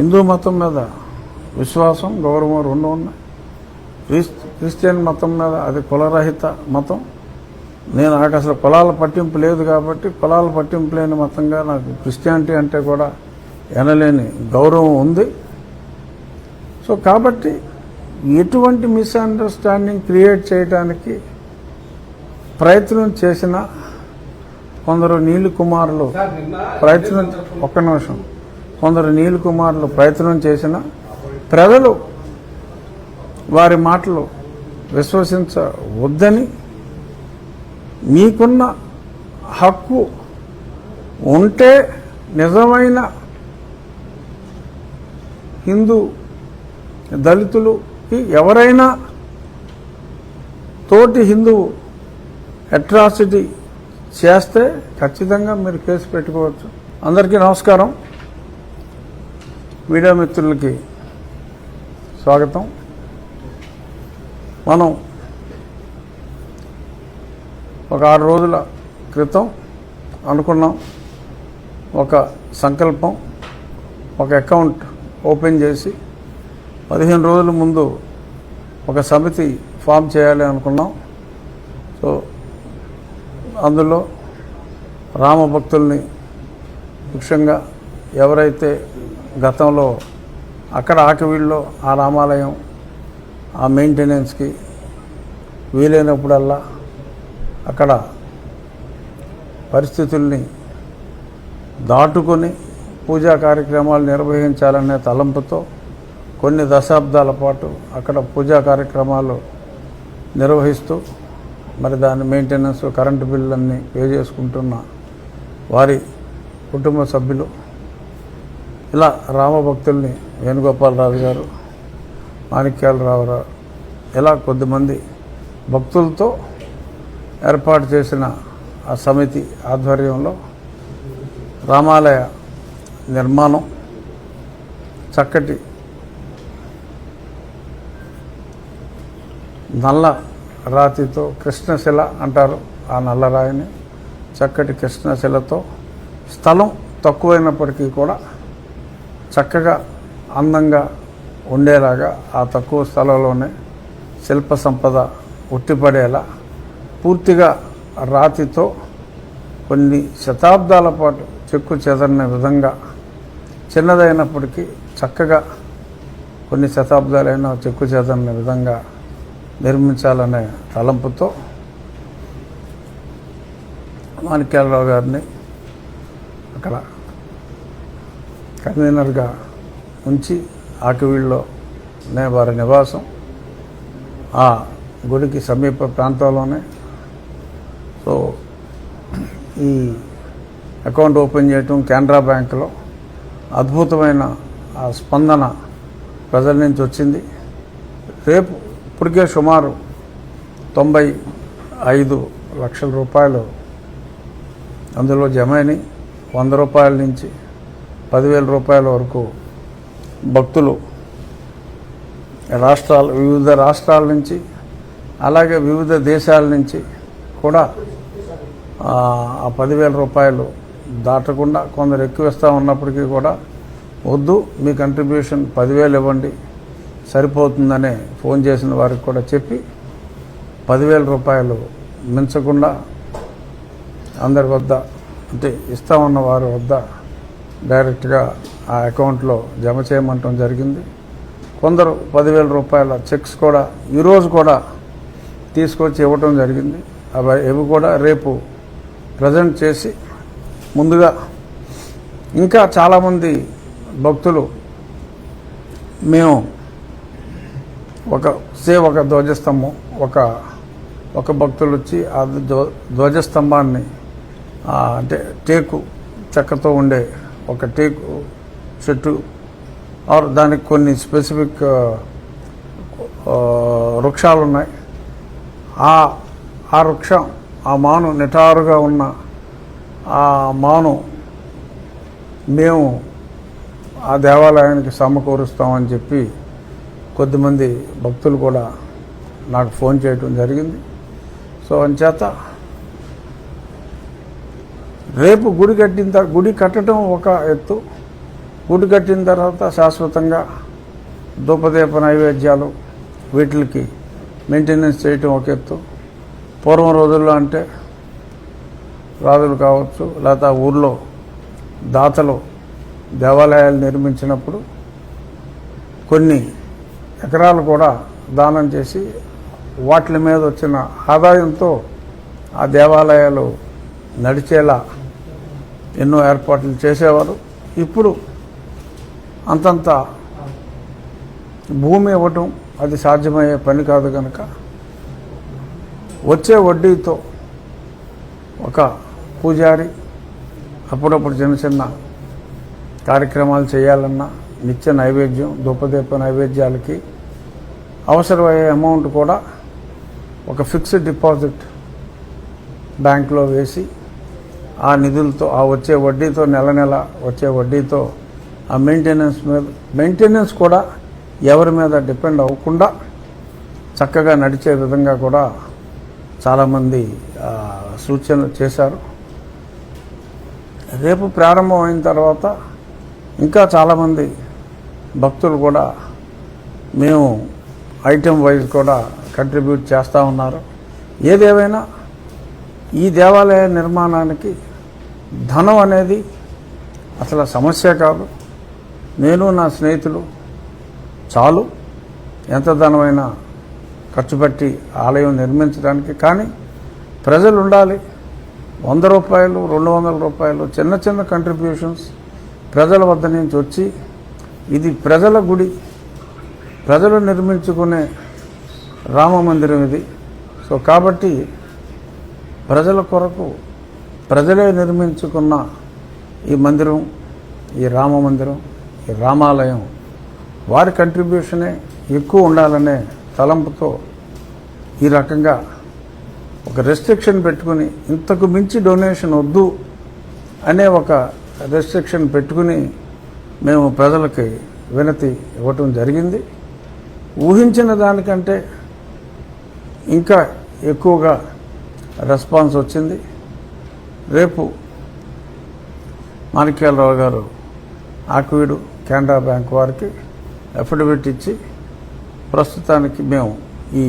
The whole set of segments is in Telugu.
హిందూ మతం మీద విశ్వాసం, గౌరవం రెండు ఉన్నాయి. క్రిస్టియన్ మతం మీద అది కులరహిత మతం. నాకు అసలు కులాల పట్టింపు లేదు కాబట్టి కులాల పట్టింపు లేని మతంగా నాకు క్రిస్టియానిటీ అంటే కూడా ఎనలేని గౌరవం ఉంది. సో కాబట్టి ఎటువంటి మిస్అండర్స్టాండింగ్ క్రియేట్ చేయడానికి ప్రయత్నం చేసిన కొందరు నీలి కుమారులు ప్రయత్నం చేసిన ప్రజలు వారి మాటలు విశ్వసించవద్దని, మీకున్న హక్కు ఉంటే నిజమైన హిందూ దళితులుకి ఎవరైనా తోటి హిందువు అట్రాసిటీ చేస్తే ఖచ్చితంగా మీరు కేసు పెట్టుకోవచ్చు. అందరికీ నమస్కారం. మీడియా మిత్రులకి స్వాగతం. మనం ఒక 6 రోజుల క్రితం అనుకున్నాం, ఒక సంకల్పం, ఒక అకౌంట్ ఓపెన్ చేసి 15 రోజుల ముందు ఒక సమితి ఫామ్ చేయాలి అనుకున్నాం. సో అందులో రామభక్తుల్ని ముఖ్యంగా ఎవరైతే గతంలో అక్కడ ఆకివీడులో ఆ రామాలయం ఆ మెయింటెనెన్స్కి వీలైనప్పుడల్లా అక్కడ పరిస్థితుల్ని దాటుకొని పూజా కార్యక్రమాలు నిర్వహించాలనే తలంపుతో కొన్ని దశాబ్దాల పాటు అక్కడ పూజా కార్యక్రమాలు నిర్వహిస్తూ మరి దాని మెయింటెనెన్స్, కరెంటు బిల్లులన్నీ పే చేసుకుంటున్న వారి కుటుంబ సభ్యులు, ఇలా రామభక్తుల్ని వేణుగోపాలరాజు గారు, మాణిక్యాలరావు గారు, ఇలా కొద్దిమంది భక్తులతో ఏర్పాటు చేసిన ఆ సమితి ఆధ్వర్యంలో రామాలయ నిర్మాణం చక్కటి నల్ల రాతితో, కృష్ణశిల అంటారు ఆ నల్లరాయిని, చక్కటి కృష్ణశిలతో స్థలం తక్కువైనప్పటికీ కూడా చక్కగా అందంగా ఉండేలాగా ఆ తక్కువ స్థలంలోనే శిల్ప సంపద ఉట్టిపడేలా పూర్తిగా రాతితో కొన్ని శతాబ్దాల పాటు చెక్కు చెదరని విధంగా, చిన్నదైనప్పటికీ చక్కగా కొన్ని శతాబ్దాలైన చెక్కు చెదరని విధంగా నిర్మించాలనే తలంపుతో మాణిక్యాలరావు గారిని అక్కడ కన్వీనర్గా ఉంచి ఆకివీడులోనే వారి నివాసం, ఆ గుడికి సమీప ప్రాంతంలోనే. సో ఈ అకౌంట్ ఓపెన్ చేయటం కెనరా బ్యాంకులో అద్భుతమైన ఆ స్పందన ప్రజల నుంచి వచ్చింది. రేపు ఇప్పటికే సుమారు 95 లక్షల రూపాయలు అందులో జమైని, 100 రూపాయల నుంచి 10,000 రూపాయల వరకు భక్తులు వివిధ రాష్ట్రాల నుంచి అలాగే వివిధ దేశాల నుంచి కూడా ఆ 10,000 రూపాయలు దాటకుండా కొందరు ఎక్కువ ఇస్తూ ఉన్నప్పటికీ కూడా వద్దు, మీ కంట్రిబ్యూషన్ 10,000 ఇవ్వండి సరిపోతుందనే ఫోన్ చేసిన వారికి కూడా చెప్పి 10,000 రూపాయలు మించకుండా అందరి వద్ద, అంటే ఇస్తామన్న వారి వద్ద డైరెక్ట్గా ఆ అకౌంట్లో జమ చేయమంటం జరిగింది. కొందరు 10,000 రూపాయల చెక్స్ కూడా ఈరోజు కూడా తీసుకొచ్చి ఇవ్వటం జరిగింది. అవి కూడా రేపు ప్రజెంట్ చేసి, ముందుగా ఇంకా చాలామంది భక్తులు మేము ఒక ధ్వజస్తంభం, ఒక భక్తులు వచ్చి ఆ ధ్వజస్తంభాన్ని అంటే టేకు చెక్కతో ఉండే ఒక టేకు చెట్టు ఆర్ దానికి కొన్ని స్పెసిఫిక్ వృక్షాలు ఉన్నాయి. ఆ వృక్షం, ఆ మాను నిటారుగా ఉన్న ఆ మాను మేము ఆ దేవాలయానికి సమకూరుస్తామని చెప్పి కొద్దిమంది భక్తులు కూడా నాకు ఫోన్ చేయటం జరిగింది. సో అంచేత రేపు గుడి కట్టడం ఒక ఎత్తు, గూడు కట్టిన తర్వాత శాశ్వతంగా ధూపదీప నైవేద్యాలు వీటికి మెయింటెనెన్స్ చేయటం ఒక ఎత్తు. పూర్వం రోజుల్లో అంటే రాజులు కావచ్చు, లేకపోతే ఆ ఊర్లో దాతలు దేవాలయాలు నిర్మించినప్పుడు కొన్ని ఎకరాలు కూడా దానం చేసి వాటి మీద వచ్చిన ఆదాయంతో ఆ దేవాలయాలు నడిచేలా ఎన్నో ఏర్పాట్లు చేసేవారు. ఇప్పుడు అంతంత భూమి ఇవ్వటం అది సాధ్యమయ్యే పని కాదు కనుక వచ్చే వడ్డీతో ఒక పూజారి అప్పుడప్పుడు చిన్న చిన్న కార్యక్రమాలు చేయాలన్నా నిత్య నైవేద్యం ధూపదీప నైవేద్యాలకి అవసరమయ్యే అమౌంట్ కూడా ఒక ఫిక్స్డ్ డిపాజిట్ బ్యాంకులో వేసి ఆ నిధులతో ఆ వచ్చే వడ్డీతో నెల నెల వచ్చే వడ్డీతో ఆ మెయింటెనెన్స్ కూడా ఎవరి మీద డిపెండ్ అవ్వకుండా చక్కగా నడిచే విధంగా కూడా చాలామంది సూచనలు చేశారు. రేపు ప్రారంభమైన తర్వాత ఇంకా చాలామంది భక్తులు కూడా మేము ఐటెం వైజ్ కూడా కంట్రిబ్యూట్ చేస్తూ ఉన్నారు. ఏదేమైనా ఈ దేవాలయ నిర్మాణానికి ధనం అనేది అసలు సమస్య కాదు. నేను నా స్నేహితులు చాలు ఎంత ధనమైనా ఖర్చు పెట్టి ఆలయం నిర్మించడానికి. కానీ ప్రజలు ఉండాలి. 100 రూపాయలు 200 రూపాయలు చిన్న చిన్న కంట్రిబ్యూషన్స్ ప్రజల వద్ద నుంచి వచ్చి ఇది ప్రజల గుడి, ప్రజలు నిర్మించుకునే రామ మందిరం ఇది. సో కాబట్టి ప్రజల కొరకు ప్రజలే నిర్మించుకున్న ఈ మందిరం, ఈ రామ మందిరం, ఈ రామాలయం వారి కంట్రిబ్యూషనే ఎక్కువ ఉండాలనే తలంపుతో ఈ రకంగా ఒక రెస్ట్రిక్షన్ పెట్టుకుని ఇంతకు మించి డొనేషన్ వద్దు అనే ఒక రెస్ట్రిక్షన్ పెట్టుకుని మేము ప్రజలకి వినతి ఇవ్వటం జరిగింది. ఊహించిన దానికంటే ఇంకా ఎక్కువగా రెస్పాన్స్ వచ్చింది. రేపు మాణిక్యాలరావు గారు ఆక్వీడు కెనరా బ్యాంక్ వారికి అఫిడవిట్ ఇచ్చి ప్రస్తుతానికి మేము ఈ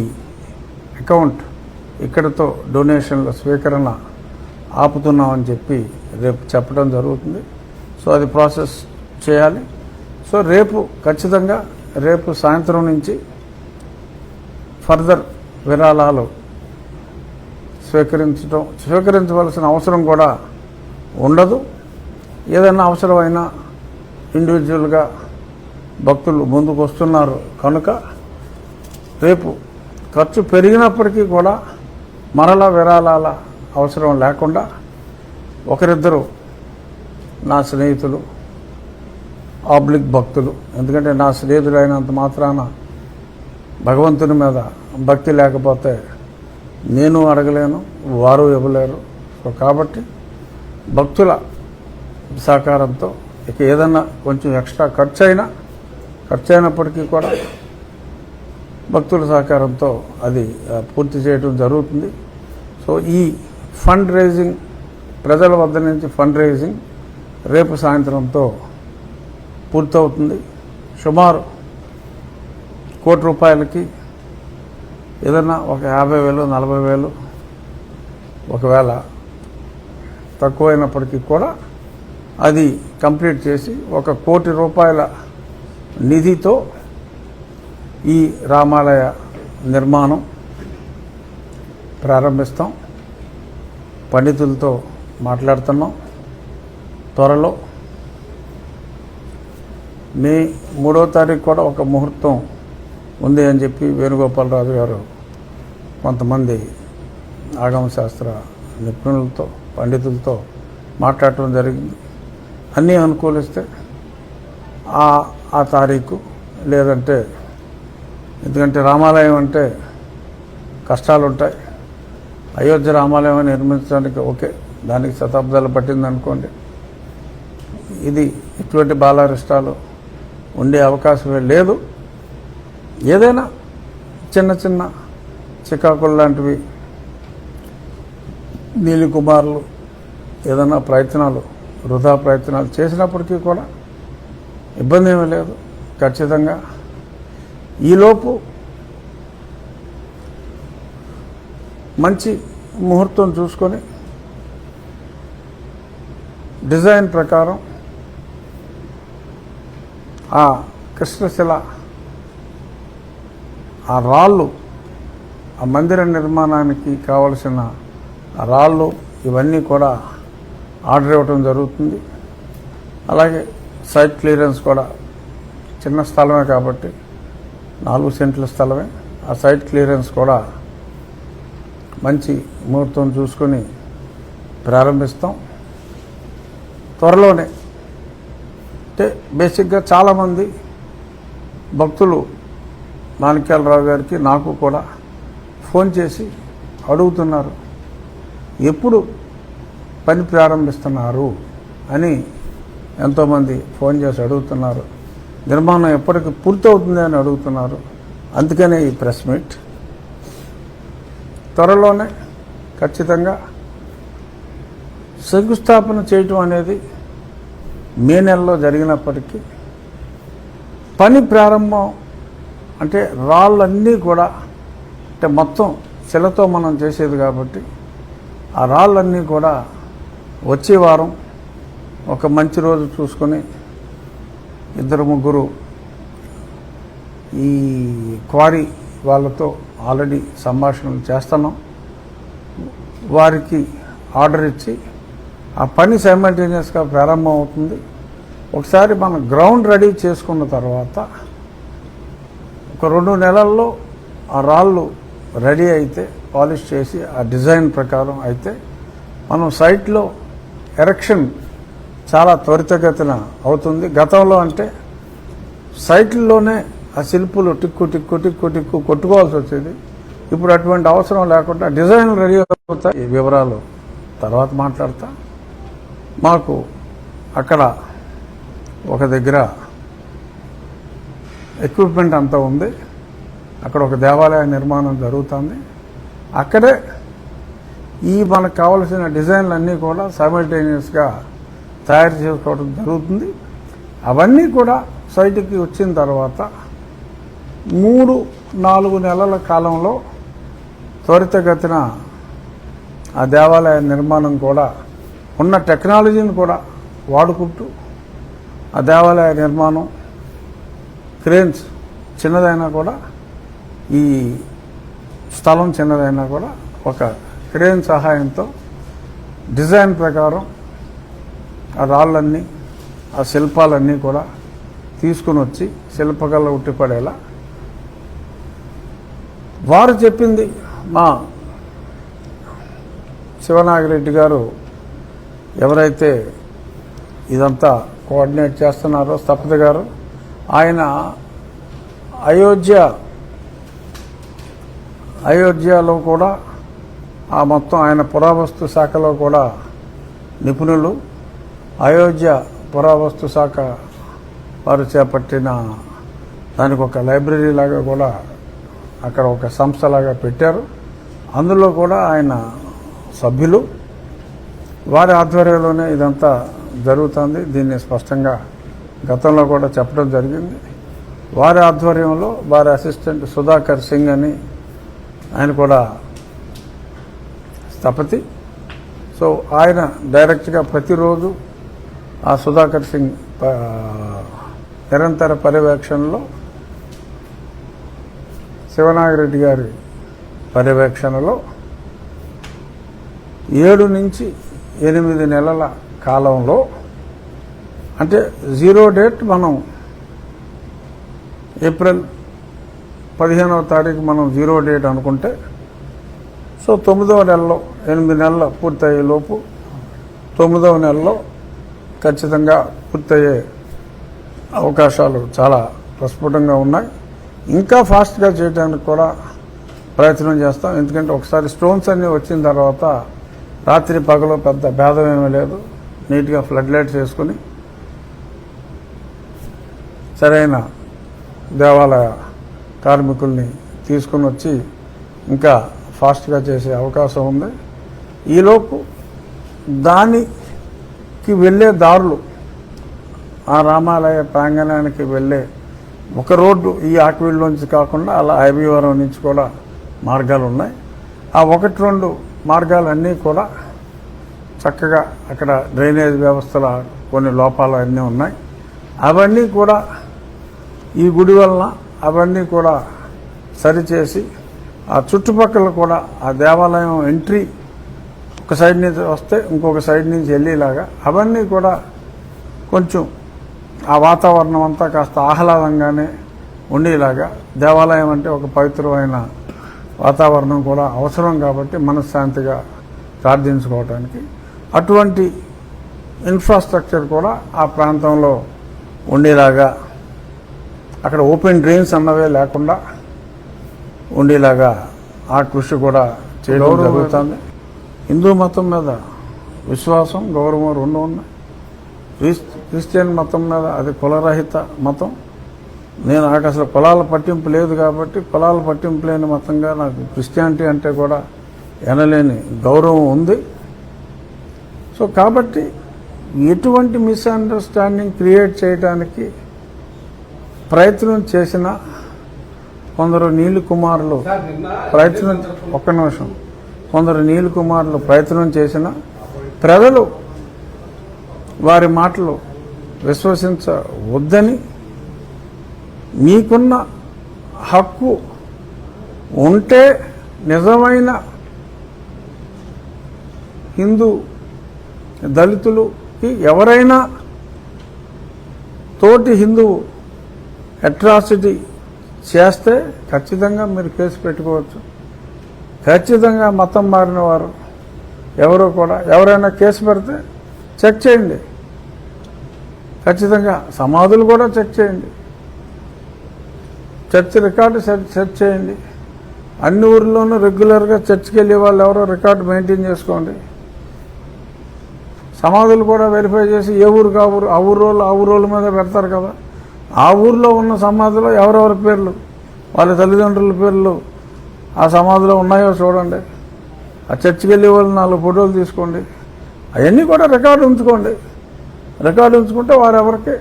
అకౌంట్ ఇక్కడితో డొనేషన్ల స్వీకరణ ఆపుతున్నామని చెప్పి రేపు చెప్పడం జరుగుతుంది. సో అది ప్రాసెస్ చేయాలి. సో రేపు ఖచ్చితంగా రేపు సాయంత్రం నుంచి ఫర్దర్ విరాళాలు స్వీకరించవలసిన అవసరం కూడా ఉండదు. ఏదైనా అవసరమైనా ఇండివిజువల్గా భక్తులు ముందుకు వస్తున్నారు కనుక రేపు ఖర్చు పెరిగినప్పటికీ కూడా మరలా విరాళాల అవసరం లేకుండా ఒకరిద్దరు నా స్నేహితులు ఆబ్లిక్ భక్తులు, ఎందుకంటే నా స్నేహితుడు అయినంత మాత్రాన భగవంతుని మీద భక్తి లేకపోతే నేను అడగలేను, వారు ఇవ్వలేరు. సో కాబట్టి భక్తుల సహకారంతో ఇక ఏదన్నా కొంచెం ఎక్స్ట్రా ఖర్చు అయినప్పటికీ కూడా భక్తుల సహకారంతో అది పూర్తి చేయడం జరుగుతుంది. సో ఈ ఫండ్ రైజింగ్, ప్రజల వద్ద నుంచి ఫండ్ రైజింగ్ రేపు సాయంత్రంతో పూర్తవుతుంది. సుమారు ₹1,00,00,000 ఏదన్నా ఒక 50,000 40,000 ఒకవేళ తక్కువైనప్పటికీ కూడా అది కంప్లీట్ చేసి ₹1,00,00,000 నిధితో ఈ రామాలయ నిర్మాణం ప్రారంభిస్తాం. పండితులతో మాట్లాడుతున్నాం. త్వరలో మే 3వ తారీఖు కూడా ఒక ముహూర్తం ఉంది అని చెప్పి వేణుగోపాలరాజు గారు కొంతమంది ఆగమశాస్త్ర నిపుణులతో పండితులతో మాట్లాడటం జరిగింది. అన్నీ అనుకూలిస్తే ఆ తారీఖు, లేదంటే ఎందుకంటే రామాలయం అంటే కష్టాలు ఉంటాయి. అయోధ్య రామాలయం నిర్మించడానికి ఓకే, దానికి శతాబ్దాలు పట్టింది అనుకోండి. ఇది ఇటువంటి బాలారిష్టాలు ఉండే అవకాశమే లేదు. ఏదైనా చిన్న చిన్న చికాకులు లాంటివి నీలికుమారులు ఏదైనా వృధా ప్రయత్నాలు చేసినప్పటికీ కూడా ఇబ్బంది ఏమీ లేదు. ఖచ్చితంగా ఈలోపు మంచి ముహూర్తం చూసుకొని డిజైన్ ప్రకారం ఆ కృష్ణశిల, ఆ రాళ్ళు, ఆ మందిర నిర్మాణానికి కావలసిన రాళ్ళు ఇవన్నీ కూడా ఆర్డర్ ఇవ్వడం జరుగుతుంది. అలాగే సైట్ క్లియరెన్స్ కూడా, చిన్న స్థలమే కాబట్టి 4 సెంట్ల స్థలమే, ఆ సైట్ క్లియరెన్స్ కూడా మంచి ముహూర్తం చూసుకొని ప్రారంభిస్తాం త్వరలోనే. అంటే బేసిక్గా చాలామంది భక్తులు మాణిక్యాలరావు గారికి, నాకు కూడా ఫోన్ చేసి అడుగుతున్నారు, ఎప్పుడు పని ప్రారంభిస్తున్నారు అని ఎంతోమంది ఫోన్ చేసి అడుగుతున్నారు. నిర్మాణం ఎప్పటికి పూర్తవుతుంది అని అడుగుతున్నారు. అందుకనే ఈ ప్రెస్ మీట్. త్వరలోనే ఖచ్చితంగా శంకుస్థాపన చేయటం అనేది మే నెలలో జరిగినప్పటికీ పని ప్రారంభం అంటే రాళ్ళన్నీ కూడా, అంటే మొత్తం శిలతో మనం చేసేది కాబట్టి ఆ రాళ్ళన్నీ కూడా వచ్చే వారం ఒక మంచి రోజు చూసుకొని 2-3 ఈ క్వారీ వాళ్ళతో ఆల్రెడీ సంభాషణలు చేస్తున్నాం. వారికి ఆర్డర్ ఇచ్చి ఆ పని సైమల్టేనియస్గా ప్రారంభం అవుతుంది. ఒకసారి మనం గ్రౌండ్ రెడీ చేసుకున్న తర్వాత ఒక 2 నెలల్లో ఆ రాళ్ళు రెడీ అయితే, పాలిష్ చేసి ఆ డిజైన్ ప్రకారం అయితే మనం సైట్లో ఎరెక్షన్ చాలా త్వరితగతిన అవుతుంది. గతంలో అంటే సైట్లలోనే ఆ శిల్పులు టిక్కు టిక్కు టిక్కు టిక్కు కొట్టుకోవాల్సి వచ్చేది. ఇప్పుడు అటువంటి అవసరం లేకుండా డిజైన్ రెడీ అవుతాయి. ఈ వివరాలు తర్వాత మాట్లాడతా. మాకు అక్కడ ఒక దగ్గర ఎక్విప్మెంట్ అంతా ఉంది. అక్కడ ఒక దేవాలయ నిర్మాణం జరుగుతుంది. అక్కడే ఈ మనకు కావలసిన డిజైన్లన్నీ కూడా సైమల్టేనియస్గా తయారు చేసుకోవడం జరుగుతుంది. అవన్నీ కూడా సైట్కి వచ్చిన తర్వాత 3-4 నెలల కాలంలో త్వరితగతిన ఆ దేవాలయ నిర్మాణం కూడా ఉన్న టెక్నాలజీని కూడా వాడుకుంటూ ఆ దేవాలయ నిర్మాణం క్రేన్స్ చిన్నదైనా కూడా, ఈ స్థలం చిన్నదైనా కూడా ఒక క్రేన్ సహాయంతో డిజైన్ ప్రకారం ఆ రాళ్ళన్నీ, ఆ శిల్పాలన్నీ కూడా తీసుకుని వచ్చి శిల్పకళ ఉట్టిపడేలా వారు చెప్పింది. మా శివనాగిరెడ్డి గారు ఎవరైతే ఇదంతా కోఆర్డినేట్ చేస్తున్నారో, స్థపతి గారు, ఆయన అయోధ్యలో కూడా ఆ మొత్తం ఆయన పురావస్తు శాఖలో కూడా నిపుణులు. అయోధ్య పురావస్తు శాఖ వారు చేపట్టిన దానికి ఒక లైబ్రరీ లాగా కూడా అక్కడ ఒక సంస్థలాగా పెట్టారు. అందులో కూడా ఆయన సభ్యులు. వారి ఆధ్వర్యంలోనే ఇదంతా జరుగుతుంది. దీన్ని స్పష్టంగా గతంలో కూడా చెప్పడం జరిగింది. వారి ఆధ్వర్యంలో వారి అసిస్టెంట్ సుధాకర్ సింగ్ అని, ఆయన కూడా స్థపతి. సో ఆయన డైరెక్ట్గా ప్రతిరోజు ఆ సుధాకర్ సింగ్ నిరంతర పర్యవేక్షణలో, శివనాగిరెడ్డి గారి పర్యవేక్షణలో 7 నుంచి 8 నెలల కాలంలో, అంటే 0 డేట్ మనం ఏప్రిల్ 15వ తారీఖు మనం 0 డేట్ అనుకుంటే, సో 9వ నెలలో 8 నెలల పూర్తయ్యే లోపు 9వ నెలలో ఖచ్చితంగా పూర్తయ్యే అవకాశాలు చాలా ప్రస్ఫుటంగా ఉన్నాయి. ఇంకా ఫాస్ట్గా చేయడానికి కూడా ప్రయత్నం చేస్తాం. ఎందుకంటే ఒకసారి స్టోన్స్ అన్నీ వచ్చిన తర్వాత రాత్రి పగలు పెద్ద భేదం ఏమీ లేదు. నీట్గా ఫ్లడ్ లైట్స్ వేసుకుని సరైన దేవాలయ కార్మికుల్ని తీసుకుని వచ్చి ఇంకా ఫాస్ట్గా చేసే అవకాశం ఉంది. ఈలోపు దానికి వెళ్ళే దారులు ఆ రామాలయ ప్రాంగణానికి వెళ్ళే ఒక రోడ్డు ఈ ఆక్వీల్ నుంచి కాకుండా అలా ఐబీవరం నుంచి కూడా మార్గాలు ఉన్నాయి. ఆ 1-2 మార్గాలన్నీ కూడా చక్కగా అక్కడ డ్రైనేజ్ వ్యవస్థల కొన్ని లోపాలు అన్నీ ఉన్నాయి. అవన్నీ కూడా ఈ గుడి వలన అవన్నీ కూడా సరిచేసి ఆ చుట్టుపక్కల కూడా ఆ దేవాలయం ఎంట్రీ ఒక సైడ్ నుంచి వస్తే ఇంకొక సైడ్ నుంచి వెళ్ళేలాగా అవన్నీ కూడా కొంచెం ఆ వాతావరణం అంతా కాస్త ఆహ్లాదంగానే ఉండేలాగా, దేవాలయం అంటే ఒక పవిత్రమైన వాతావరణం కూడా అవసరం కాబట్టి మనశ్శాంతిగా ప్రార్థించుకోవడానికి అటువంటి ఇన్ఫ్రాస్ట్రక్చర్ కూడా ఆ ప్రాంతంలో ఉండేలాగా, అక్కడ ఓపెన్ డ్రైన్స్ అన్నవే లేకుండా ఉండేలాగా ఆ కృషి కూడా చేయడం జరుగుతుంది. హిందూ మతం మీద విశ్వాసం, గౌరవం 2 ఉన్నాయి. క్రిస్టియన్ మతం మీద అది కులరహిత మతం. నేను నాకు అసలు కులాల పట్టింపు లేదు కాబట్టి కులాల పట్టింపు లేని మతంగా నాకు క్రిస్టియానిటీ అంటే కూడా ఎనలేని గౌరవం ఉంది. సో కాబట్టి ఎటువంటి మిస్అండర్స్టాండింగ్ క్రియేట్ చేయడానికి ప్రయత్నం చేసిన కొందరు నీలి కుమారులు ప్రయత్నం చేసిన ప్రజలు వారి మాటలు విశ్వసించవద్దని, మీకున్న హక్కు ఉంటే నిజమైన హిందూ దళితులుకి ఎవరైనా తోటి హిందువు అట్రాసిటీ చేస్తే ఖచ్చితంగా మీరు కేసు పెట్టుకోవచ్చు. ఖచ్చితంగా మతం మారిన వారు ఎవరో కూడా ఎవరైనా కేసు పెడితే చెక్ చేయండి. ఖచ్చితంగా సమాధులు కూడా చెక్ చేయండి. చర్చ్ రికార్డు సెర్చ్ చేయండి. అన్ని ఊర్లోనూ రెగ్యులర్గా చర్చ్కి వెళ్ళే వాళ్ళు ఎవరో రికార్డు మెయింటైన్ చేసుకోండి. సమాధులు కూడా వెరిఫై చేసి ఏ ఊరు ఆ ఊరోళ్ళ మీద పెడతారు కదా, ఆ ఊర్లో ఉన్న సమాధిలో ఎవరెవరి పేర్లు, వాళ్ళ తల్లిదండ్రుల పేర్లు ఆ సమాధిలో ఉన్నాయో చూడండి. ఆ చర్చికి వెళ్ళే వాళ్ళు 4 ఫోటోలు తీసుకోండి. అవన్నీ కూడా రికార్డు ఉంచుకోండి. రికార్డు ఉంచుకుంటే వారెవరికి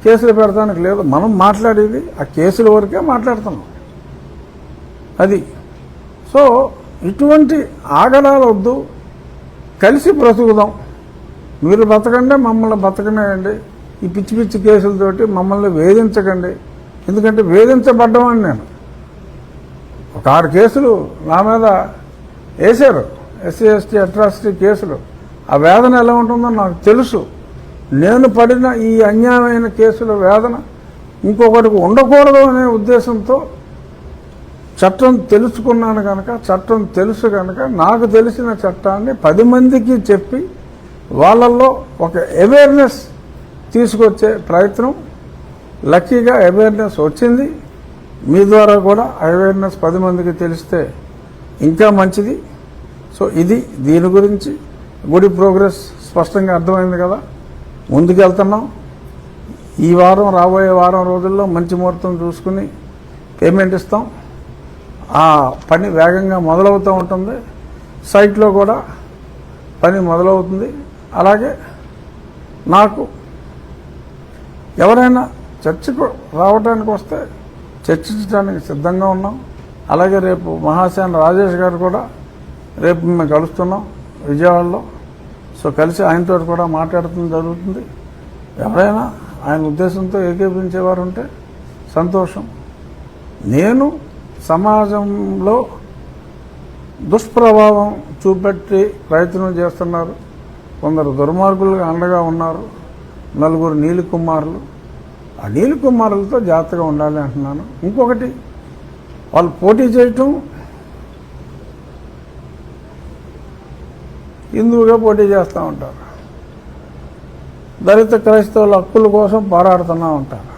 కేసులు పెడతానికి లేదు. మనం మాట్లాడేది ఆ కేసుల వరకే మాట్లాడుతున్నాం. అది సో ఇటువంటి ఆగడాలు వద్దు, కలిసి బ్రతుకుదాం. మీరు బతకండి, మమ్మల్ని బతకనేయండి. ఈ పిచ్చి పిచ్చి కేసులతోటి మమ్మల్ని వేధించకండి. ఎందుకంటే వేధించబడ్డమని నేను ఒక 6 కేసులు నా మీద వేశారు, ఎస్సీ ఎస్టీ అట్రాసిటీ కేసులు. ఆ వేదన ఎలా ఉంటుందో నాకు తెలుసు. నేను పడిన ఈ అన్యాయమైన కేసుల వేదన ఇంకొకరికి ఉండకూడదు అనే ఉద్దేశంతో చట్టం తెలుసుకున్నాను కనుక, చట్టం తెలుసు కనుక నాకు తెలిసిన చట్టాన్ని 10 మందికి చెప్పి వాళ్ళల్లో ఒక అవేర్నెస్ తీసుకొచ్చే ప్రయత్నం, లక్కీగా అవేర్నెస్ వచ్చింది. మీ ద్వారా కూడా అవేర్నెస్ 10 మందికి తెలిస్తే ఇంకా మంచిది. సో ఇది దీని గురించి గుడి ప్రోగ్రెస్ స్పష్టంగా అర్థమైంది కదా. ముందుకెళ్తున్నాం. ఈ వారం రాబోయే వారం రోజుల్లో మంచి ముహూర్తం చూసుకుని పేమెంట్ ఇస్తాం. ఆ పని వేగంగా మొదలవుతూ ఉంటుంది. సైట్లో కూడా పని మొదలవుతుంది. అలాగే నాకు ఎవరైనా చర్చకు రావడానికి వస్తే చర్చించడానికి సిద్ధంగా ఉన్నాం. అలాగే రేపు మహాసేన రాజేష్ గారు కూడా రేపు మేము కలుస్తున్నాం విజయవాడలో. సో కలిసి ఆయనతో కూడా మాట్లాడటం జరుగుతుంది. ఎవరైనా ఆయన ఉద్దేశంతో ఏకీభవించేవారు ఉంటే సంతోషం. నేను సమాజంలో దుష్ప్రభావం చూపెట్టి ప్రయత్నం చేస్తున్నారు. కొందరు దుర్మార్గులుగా అండగా ఉన్నారు. 4 నీలి కుమారులు. ఆ నీలి కుమారులతో జాగ్రత్తగా ఉండాలి అంటున్నాను. ఇంకొకటి, వాళ్ళు పోటీ చేయటం హిందువుగా పోటీ చేస్తూ ఉంటారు. దళిత క్రైస్తవుల హక్కుల కోసం పోరాడుతూనే ఉంటారు.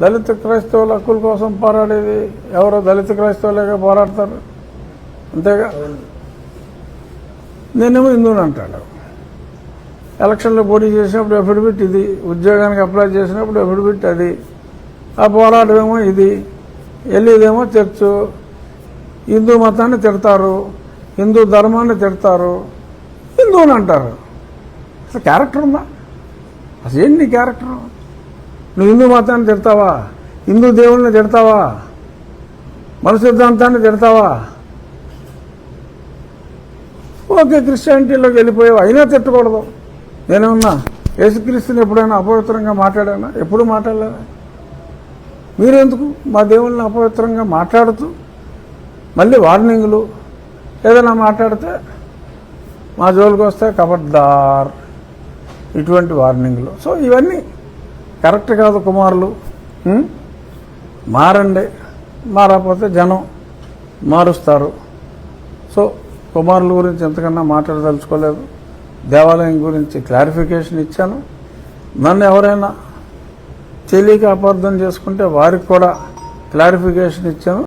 దళిత క్రైస్తవుల హక్కుల కోసం పోరాడేది ఎవరో దళిత క్రైస్తవులేగా పోరాడతారు, అంతేగా. నేనేమో హిందువుని అంటాడు. ఎలక్షన్లో పోటీ చేసినప్పుడు ఎఫిడవిట్ ఇది, ఉద్యోగానికి అప్లై చేసినప్పుడు ఎఫిడవిట్ అది, ఆ పోరాటమేమో ఇది, వెళ్ళేదేమో చర్చు. హిందూ మతాన్ని తిడతారు, హిందూ ధర్మాన్ని తిడతారు, హిందువుని అంటారు. అసలు క్యారెక్టర్ ఉందా? అసలు ఏంటి నీ క్యారెక్టర్? నువ్వు హిందూ మతాన్ని తిడతావా? హిందూ దేవుళ్ళని తిడతావా? మన సిద్ధాంతాన్ని తిడతావా? ఓకే, క్రిస్టియానిటీలోకి వెళ్ళిపోయావు, అయినా తిట్టకూడదు. నేనేమన్నా యేసుక్రీస్తుని ఎప్పుడైనా అపవిత్రంగా మాట్లాడానా? ఎప్పుడు మాట్లాడలేదా? మీరెందుకు మా దేవుళ్ళని అపవిత్రంగా మాట్లాడుతూ మళ్ళీ వార్నింగ్లు ఏదైనా మాట్లాడితే మా జోలికి వస్తే కబడ్దార్, ఇటువంటి వార్నింగ్లు. సో ఇవన్నీ కరెక్ట్ కాదు కుమారులు. మారండి, మారకపోతే జనం మారుస్తారు. సో కుమారుల గురించి ఎంతకన్నా మాట్లాడదలుచుకోలేదు. దేవాలయం గురించి క్లారిఫికేషన్ ఇచ్చాను. నన్ను ఎవరైనా తెలియక అపార్థం చేసుకుంటే వారికి కూడా క్లారిఫికేషన్ ఇచ్చాను.